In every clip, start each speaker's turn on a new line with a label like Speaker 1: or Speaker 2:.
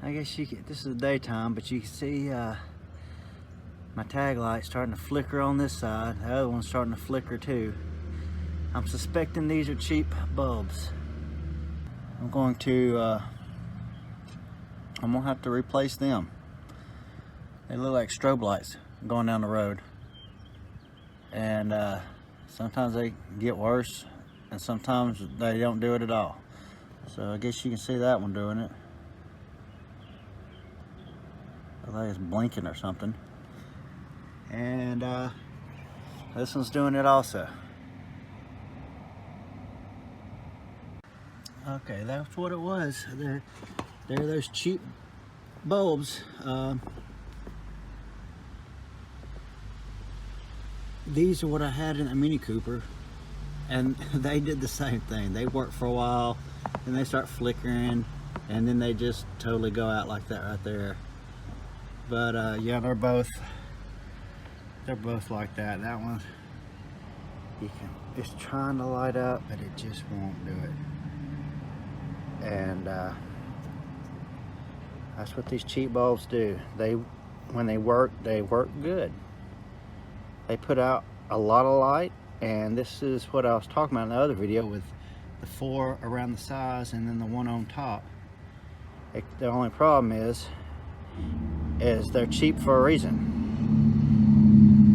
Speaker 1: I guess this is the daytime, but you can see my tag light starting to flicker on this side. The other one's starting to flicker too. I'm suspecting these are cheap bulbs. I'm gonna have to replace them. They look like strobe lights going down the road. And sometimes they get worse, and sometimes they don't do it at all. So I guess you can see that one doing it. I think it's blinking or something. And this one's doing it also. Okay, that's what it was. There are those cheap bulbs. These are what I had in a Mini Cooper, and they did the same thing. They work for a while, and they start flickering, and then they just totally go out like that right there. But yeah, they're both like that. That one, it's trying to light up, but it just won't do it. And that's what these cheap bulbs do. When they work good. They put out a lot of light, and this is what I was talking about in the other video with the 4 around the sides and then the 1 on top. The only problem is they're cheap for a reason.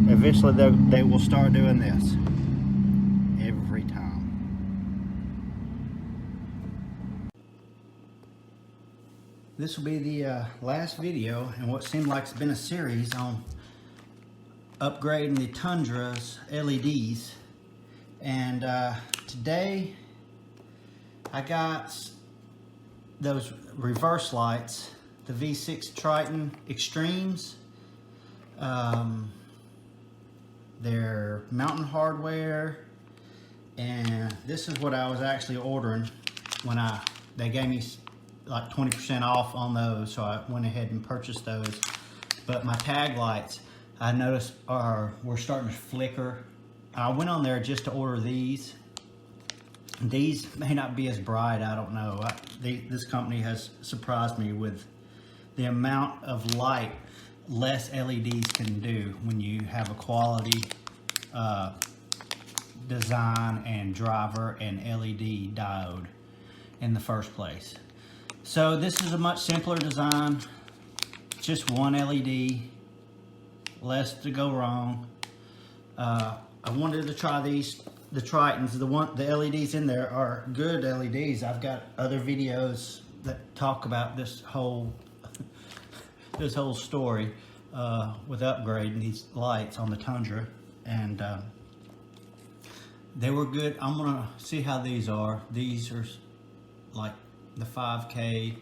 Speaker 1: Eventually they will start doing this every time. This will be the last video in what seemed like it's been a series on upgrading the Tundras LEDs. And today I got those reverse lights, the V6 Triton Extremes. They're Mountain Hardware, and this is what I was actually ordering when they gave me like 20% off on those, so I went ahead and purchased those. But my tag lights, I noticed were starting to flicker. I went on there just to order these. These may not be as bright, I don't know. This company has surprised me with the amount of light less LEDs can do when you have a quality design and driver and LED diode in the first place. So this is a much simpler design, just one LED, less to go wrong. I wanted to try these, the Tritons. The LEDs in there are good LEDs. I've got other videos that talk about this whole story with upgrading these lights on the Tundra, and they were good. I'm gonna see how these are. These are like the 5K,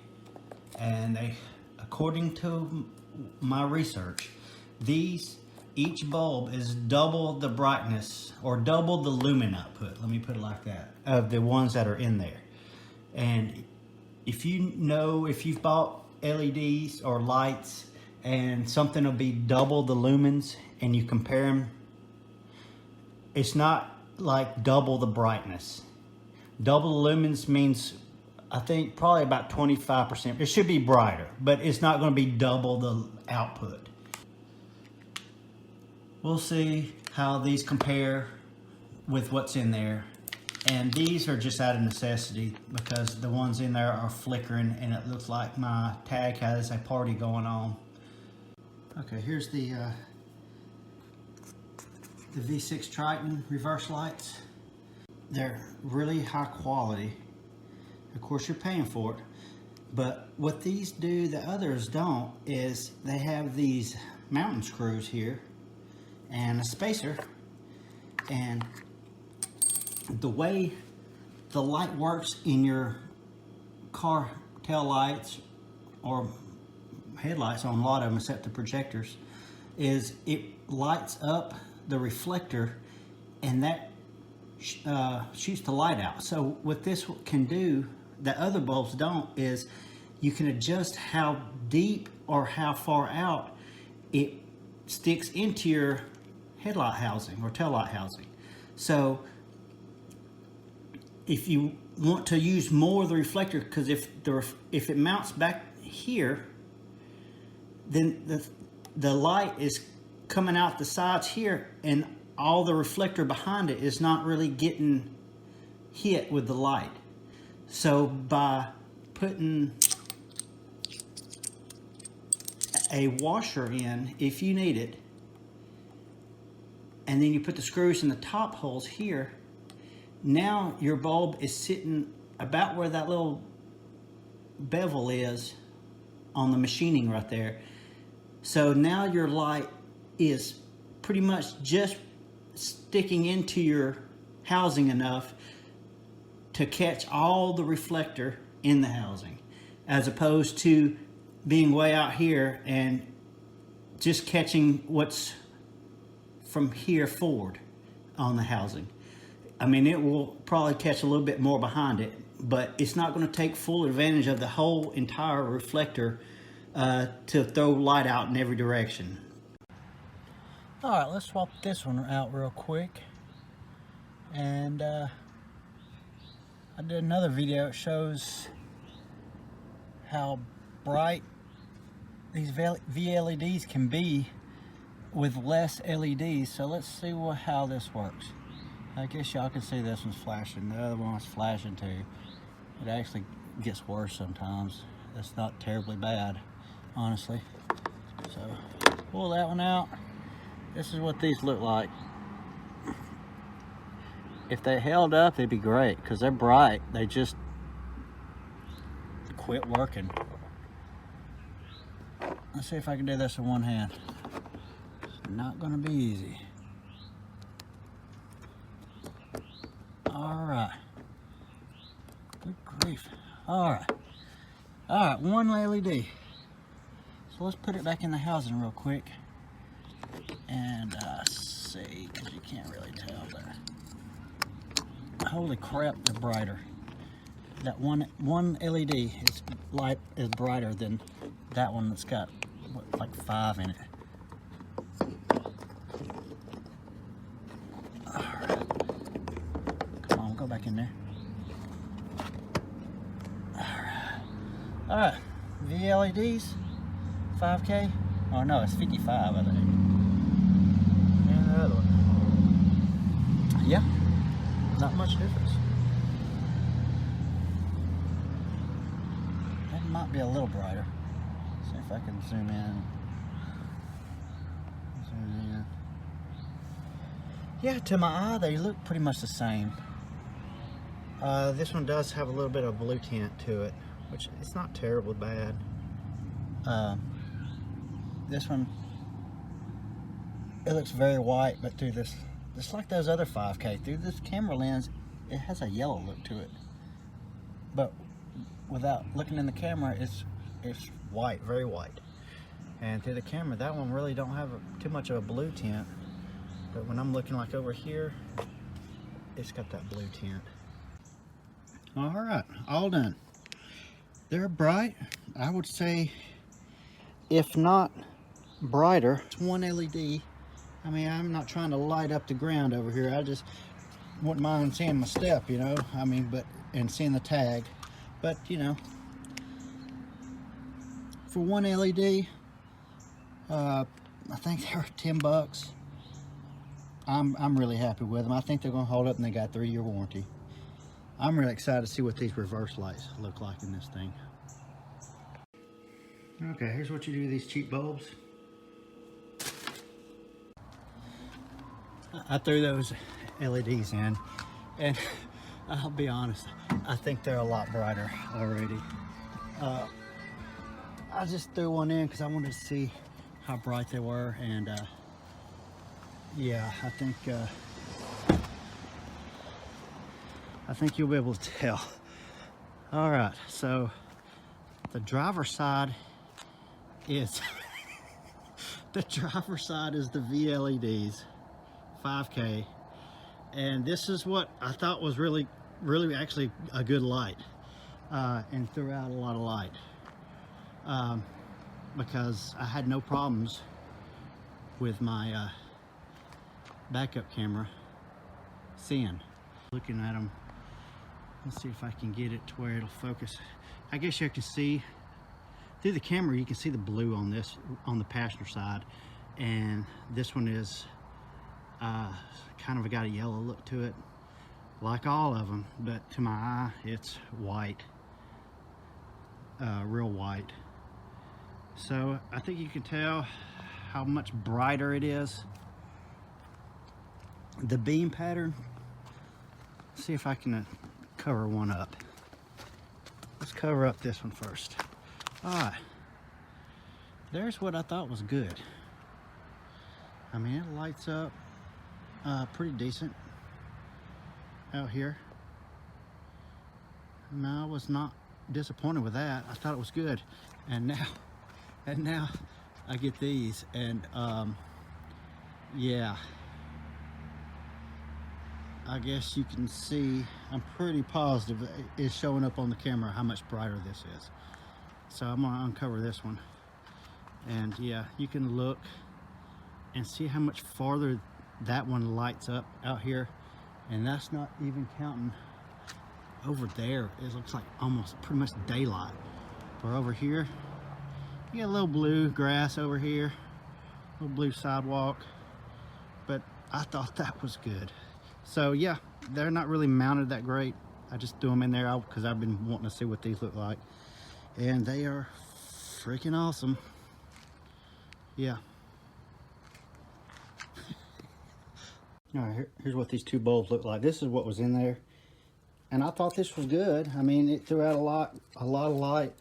Speaker 1: and according to my research, each bulb is double the brightness or double the lumen output, let me put it like that, of the ones that are in there. And if you've bought LEDs or lights and something will be double the lumens and you compare them, it's not like double the brightness. Double the lumens means, I think, probably about 25%. It should be brighter, but it's not going to be double the output. We'll see how these compare with what's in there. And these are just out of necessity because the ones in there are flickering and it looks like my tag has a party going on. Okay, here's the V6 Triton reverse lights. They're really high quality. Of course, you're paying for it. But what these do, the others don't, is they have these mountain screws here and a spacer. And the way the light works in your car tail lights or headlights on a lot of them except the projectors is it lights up the reflector, and that shoots the light out. So what this can do that other bulbs don't is you can adjust how deep or how far out it sticks into your headlight housing or tail light housing. So if you want to use more of the reflector, because if it mounts back here, then the light is coming out the sides here, and all the reflector behind it is not really getting hit with the light. So by putting a washer in, if you need it, and then you put the screws in the top holes here, now your bulb is sitting about where that little bevel is on the machining right there. So now your light is pretty much just sticking into your housing enough to catch all the reflector in the housing, as opposed to being way out here and just catching what's from here forward on the housing. I mean, it will probably catch a little bit more behind it, but it's not going to take full advantage of the whole entire reflector to throw light out in every direction. All right, let's swap this one out real quick. And I did another video. It shows how bright these VLEDs can be with less LEDs. So let's see how this works. I guess y'all can see this one's flashing. The other one's flashing too. It actually gets worse sometimes. It's not terribly bad, honestly. So pull that one out. This is what these look like. If they held up, they'd be great, because they're bright. They just quit working. Let's see if I can do this in one hand. Not gonna be easy. All right. Good grief. All right. All right, one LED. So let's put it back in the housing real quick and see, because you can't really tell there. Holy crap, they're brighter. That one LED light is brighter than that one that's got what, like 5 in it. All right. Come on, go back in there. All right, VLEDs, 5K. Oh no, it's 55, I think. And the other one. Yeah, not much difference. That might be a little brighter. See if I can zoom in. Zoom in. Yeah, to my eye, they look pretty much the same. This one does have a little bit of blue tint to it, which it's not terribly bad. This one, it looks very white, but through this, just like those other 5K, through this camera lens, it has a yellow look to it. But without looking in the camera, it's white, very white. And through the camera, that one really don't have too much of a blue tint. But when I'm looking like over here, it's got that blue tint. All right, all done. They're bright. I would say, if not brighter, it's one LED. I mean, I'm not trying to light up the ground over here. I just wouldn't mind seeing my step, you know. I mean, and seeing the tag. But you know, for one LED, I think they were $10. I'm really happy with them. I think they're gonna hold up, and they got 3-year warranty. I'm really excited to see what these reverse lights look like in this thing. Okay, here's what you do with these cheap bulbs. I threw those LEDs in, and I'll be honest, I think they're a lot brighter already. I just threw one in because I wanted to see how bright they were, and yeah, I think you'll be able to tell. All right, so the driver's side is the VLEDs, 5K, and this is what I thought was really actually a good light, and threw out a lot of light, because I had no problems with my backup camera seeing. Looking at them Let's see if I can get it to where it'll focus. I guess you can see through the camera, you can see the blue on this, on the passenger side, and this one is kind of got a yellow look to it, like all of them, but to my eye it's white, real white. So I think you can tell how much brighter it is. The beam pattern, see if I can cover one up. Let's cover up this one first. All right, there's what I thought was good. I mean, it lights up pretty decent out here. No, I was not disappointed with that. I thought it was good. And now I get these, and yeah, I guess you can see, I'm pretty positive it's showing up on the camera how much brighter this is. So I'm gonna uncover this one, and yeah, you can look and see how much farther that one lights up out here, and that's not even counting over there. It looks like almost pretty much daylight. But over here, you got a little blue grass over here, a little blue sidewalk, but I thought that was good. So yeah, they're not really mounted that great. I just threw them in there because I've been wanting to see what these look like, and they are freaking awesome. Yeah. All right, here's what these two bulbs look like. This is what was in there, and I thought this was good. I mean, it threw out a lot of light.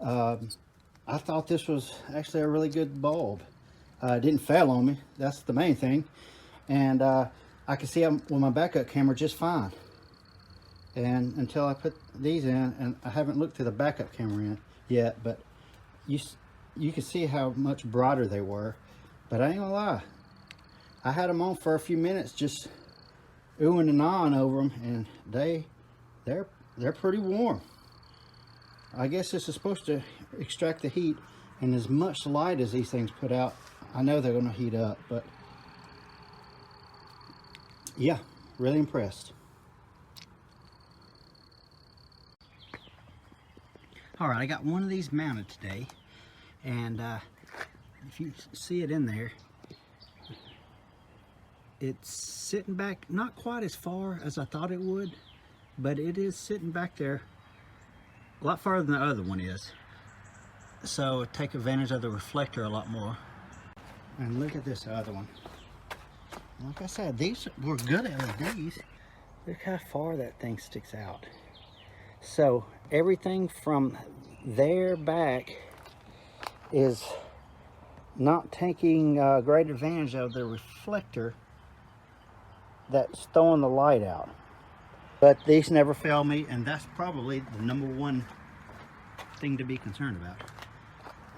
Speaker 1: I thought this was actually a really good bulb. It didn't fail on me. That's the main thing. And I can see them with my backup camera just fine. And until I put these in, and I haven't looked through the backup camera in yet, but you can see how much brighter they were. But I ain't gonna lie, I had them on for a few minutes, just oohing and ahhing over them, and they're pretty warm. I guess this is supposed to extract the heat, and as much light as these things put out, I know they're gonna heat up. But yeah, really impressed. All right, I got one of these mounted today, and if you see it in there, it's sitting back not quite as far as I thought it would, but it is sitting back there a lot farther than the other one is. So take advantage of the reflector a lot more. And look at this other one. Like I said, these were good LEDs. Look how far that thing sticks out. So everything from there back is not taking great advantage of the reflector that's throwing the light out. But these never fail me, and that's probably the #1 thing to be concerned about.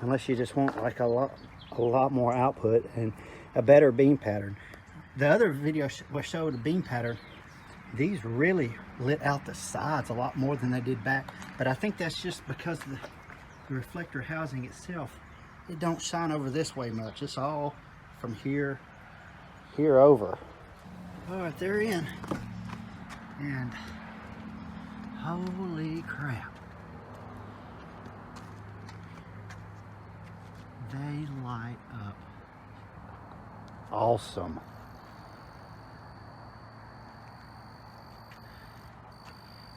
Speaker 1: Unless you just want like a lot more output and a better beam pattern. The other video showed a beam pattern. These really lit out the sides a lot more than they did back, but I think that's just because the reflector housing itself, it don't shine over this way much. It's all from here over. All right, they're in, and holy crap, they light up awesome.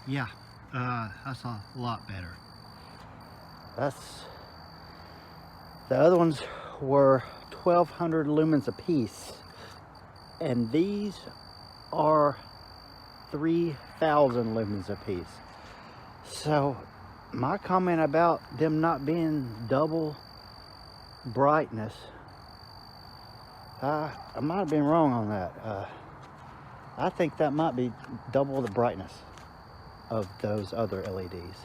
Speaker 1: Yeah, that's a lot better. The other ones were 1200 lumens a piece, and these are 3000 lumens a piece. So my comment about them not being double brightness, I might have been wrong on that. I think that might be double the brightness of those other LEDs.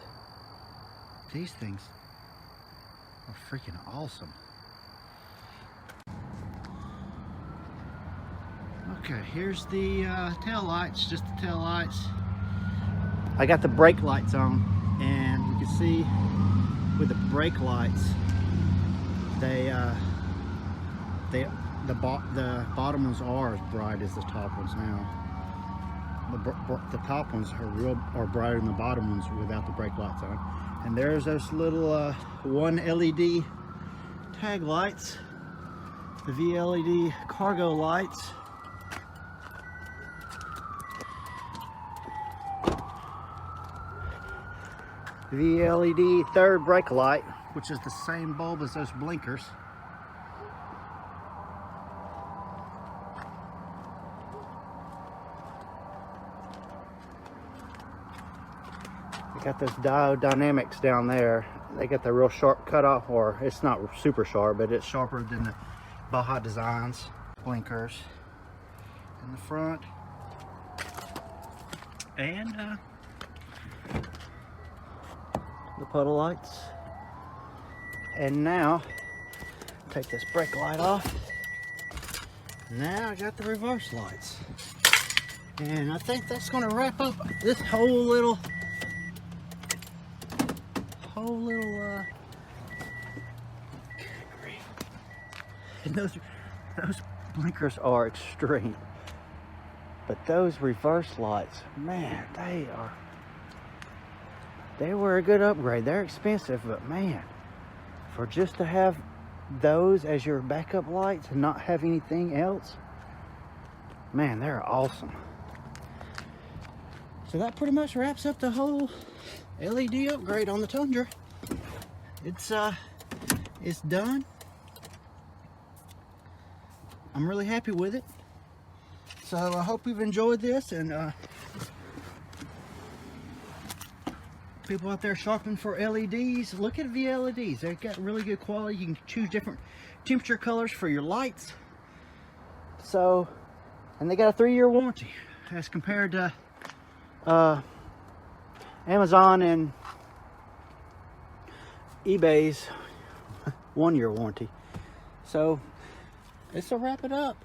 Speaker 1: These things are freaking awesome. Okay, here's the tail lights, just the tail lights. I got the brake lights on, and you can see with the brake lights, the bottom ones are as bright as the top ones now. The top ones are brighter than the bottom ones without the brake lights on. And there's those little 1 LED tag lights, the VLED cargo lights. VLED third brake light, which is the same bulb as those blinkers. They got this diode dynamics down there. They got the real sharp cutoff, or it's not super sharp, but it's sharper than the Baja Designs blinkers in the front. And the puddle lights. And now, take this brake light off. Now I got the reverse lights. And I think that's gonna wrap up this whole little and those blinkers are extreme, but those reverse lights, man, they were a good upgrade. They're expensive, but man, for just to have those as your backup lights and not have anything else, man, they're awesome. So that pretty much wraps up the whole LED upgrade on the Tundra. It's done. I'm really happy with it. So I hope you've enjoyed this, and people out there shopping for LEDs, look at VLEDs. They've got really good quality. You can choose different temperature colors for your lights. So, and they got a 3-year warranty as compared to Amazon and eBay's 1-year warranty. So, this will wrap it up.